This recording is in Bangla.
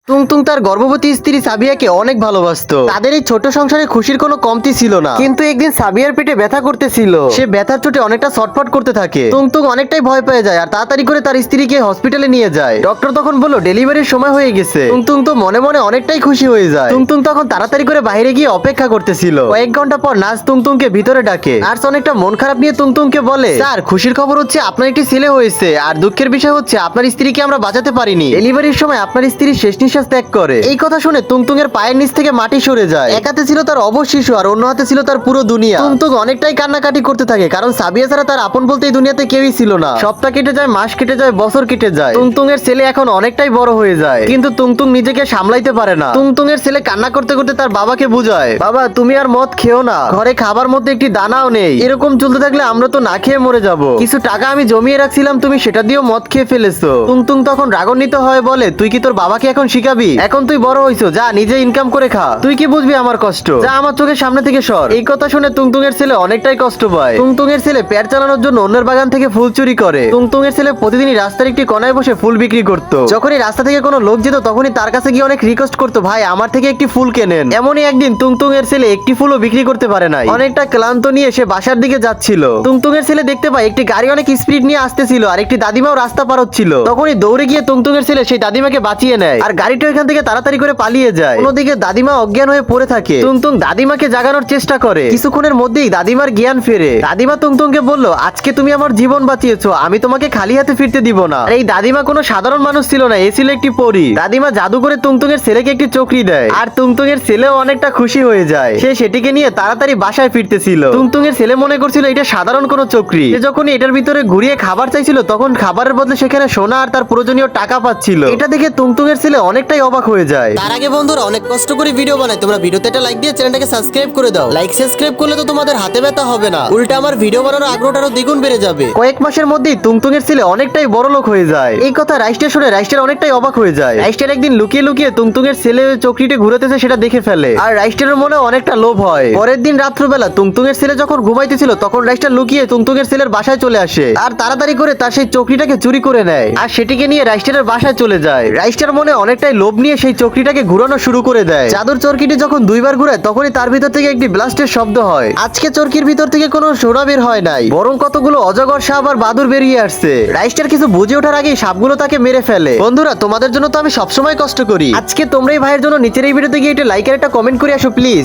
তুংতুং তার গর্ভবতী স্ত্রী সাবিয়াকে অনেক ভালোবাসতো। তাদের এই ছোট সংসারে খুশির কোনো কমতি ছিল না। কিন্তু একদিন সাবিয়ার পেটে ব্যথা করতেছিল। সে ব্যথার চোটে অনেকটা ছটফট করতে থাকে। তুংতুং অনেকটাই ভয় পেয়ে যায় আর তাড়াতাড়ি করে তার স্ত্রীকে হসপিটালে নিয়ে যায়। ডক্টর তখন বলল ডেলিভারির সময় হয়ে গেছে। তুংতুং তো মনে মনে অনেকটাই খুশি হয়ে যায়। তুংতুং তখন তাড়াতাড়ি করে বাইরে গিয়ে অপেক্ষা করতেছিল। কয়েক ঘন্টা পর নার্স তুংতুংকে ভিতরে ডাকে। নার্স অনেকটা মন খারাপ নিয়ে তুংতুংকে বলে, স্যার খুশির খবর হচ্ছে আপনার একটি ছেলে হয়েছে, আর দুঃখের বিষয় হচ্ছে আপনার স্ত্রীকে আমরা বাঁচাতে পারিনি। ডেলিভারির সময় আপনার স্ত্রী শেষ নিঃশ্বাস ত্যাগ করে। এই কথা শুনে তুংতুং এর পায়ের নিচ থেকে মাটি সরে যায়। এক হাতে ছিল তার অবশ শিশু আর অন্য হাতে ছিল তার পুরো দুনিয়া। তুংতুং অনেকটাই কান্নাকাটি করতে থাকে, কারণ সাবিয়া ছাড়া তার আপন বলতে এই দুনিয়াতে কেউই ছিল না। সপ্তাহ কেটে যায়, মাস কেটে যায়, বছর কেটে যায়। তুংতুং এর ছেলে এখন অনেকটাই বড় হয়ে যায়, কিন্তু তুংতুং নিজেকে সামলাইতে পারে না। তুংতুং এর ছেলে কান্না করতে করতে তার বাবাকে বুঝায়, বাবা তুমি আর মদ খেও না, ঘরে খাবার মধ্যে একটি দানাও নেই। এরকম চলতে থাকলে আমরা তো না খেয়ে মরে যাব। কিছু টাকা আমি জমিয়ে রাখছিলাম, তুমি সেটা দিয়েও মদ খেয়ে ফেলেছো। তুংতুং তখন রাগান্বিত হয় বলে, তুই কি তোর বাবাকে এখন শিখাবি? এখন তুই বড় হইছো, যা নিজে ইনকাম করে খা। তুই কি বুঝবি আমার কষ্ট? যা আমার চোখের সামনে থেকে সর। এই কথা শুনে তুংতুং এর ছেলে অনেকটাই কষ্ট পায়। তুংতুং এর ছেলে পেট চালানোর জন্য অন্যের বাগান থেকে ফুল চুরি করে। তুংতুং এর ছেলে প্রতিদিনই রাস্তার একটি কোনায় বসে ফুল বিক্রি করত। যখনই রাস্তা থেকে কোনো লোক যেত তখনই তার কাছে গিয়ে অনেক রিকোয়েস্ট করতো, ভাই আমার থেকে একটি ফুল কেনেন। এমনই একদিন তুংতুং এর ছেলে একটি ফুলও বিক্রি করতে পারে নাই। অনেকটা ক্লান্ত নিয়ে সে বাসার দিকে যাচ্ছিল। তুংতুং এর ছেলে দেখতে পায় একটি গাড়ি অনেক স্পিড নিয়ে আসতেছিল আর একটি দাদিমাও রাস্তা পার হচ্ছিল। তখনই দৌড়ে গিয়ে তুংতুং এর ছেলে সেই দাদিমাকে বাঁচিয়ে নেয় আর গাড়িটা এখান থেকে তাড়াতাড়ি করে পালিয়ে যায়। অন্যদিকে দাদিমা অজ্ঞান হয়ে পড়ে থাকে। তুংতুং দাদিমাকে জাগানোর চেষ্টা করে। কিছুক্ষণের মধ্যেই দাদিমার জ্ঞান ফেরে। দাদিমা তুংতুংকে বলল, আজকে তুমি আমার জীবন বাঁচিয়েছো, আমি তোমাকে খালি হাতে ফিরতে দিব না। আর এই দাদিমা কোনো সাধারণ মানুষ ছিল না, এ ছিল একটি পরী। দাদিমা জাদু করে তুংতুং এর ছেলেকে একটি চকরি দেয় আর তুংতুং এর ছেলেও অনেকটা খুশি হয়ে যায়। সে সেটিকে নিয়ে তাড়াতাড়ি বাসায় ফিরতেছিল। তুংতুং এর ছেলে মনে করছিল এটা সাধারণ কোনো চকরি। সে যখনই এটার ভিতরে ঘুরিয়ে খাবার চাইছিল তখন খাবারের বদলে সেখানে সোনা আর তার প্রয়োজনীয় টাকা পাচ্ছিল। এটা দেখে তুংতুং এর ছেলে অনেকটাই অবাক হয়ে যায়। তার আগে বন্ধুরা অনেক কষ্ট করে ভিডিও বানাই, তোমরা ভিডিওতে একটা লাইক দিয়ে চ্যানেলটাকে সাবস্ক্রাইব করে দাও। লাইক সাবস্ক্রাইব করলে তো তোমাদের হাতে ব্যথা হবে না, উল্টা আমার ভিডিও বানানোর আগ্রহটা আরো দ্বিগুণ বেড়ে যাবে। কয়েক মাসের মধ্যেই তুংতুং এর ছেলে অনেকটাই বড় লোক হয়ে যায়। এই কথা রাইস্টার শুনে রাইস্টার অনেকটাই অবাক হয়ে যায়। রাইস্টার একদিন লুকিয়ে লুকিয়ে তুংতুং এর ছেলে চকরিটি ঘুরাতেছে সেটা দেখে ফেলে আর রাইস্টারের মনে অনেকটা লোভ হয়। পরের দিন রাত্রবেলা তুংতুং এর ছেলে যখন ঘুমাইতেছিল তখন রাইস্টার লুকিয়ে তুংতুং এর ছেলের বাসায় চলে আসে আর তাড়াতাড়ি করে তার সেই চকরিটাকে চুরি করে নেয় আর সেটিকে নিয়ে রাইস্টারের বাসায় চলে যায়। রাইস্টার মনে অনেকটাই লোভ নিয়ে সেই চকরিটাকে ঘুরানো শুরু করে দেয়। জাদুর চরকিটি যখন দুইবার ঘুরায় তখনই তার ভিতর থেকে একটি ব্লাস্টের শব্দ হয়। আজকে চরকির ভিতর থেকে কোনো সোনা বের হয় নাই, বরং কতগুলো অজগর সাপ আর বাদুর বেরিয়ে আসছে। রাইস্টার কিছু বুঝে ওঠার আগেই সাপগুলো তাকে মেরে ফেলে। বন্ধুরা তোমাদের জন্য তো আমি সবসময় কষ্ট করি, আজকে তোমরা এই ভাইয়ের জন্য নিচের এই ভিডিওতে গিয়ে একটা লাইক আর একটা কমেন্ট করে আসো প্লিজ।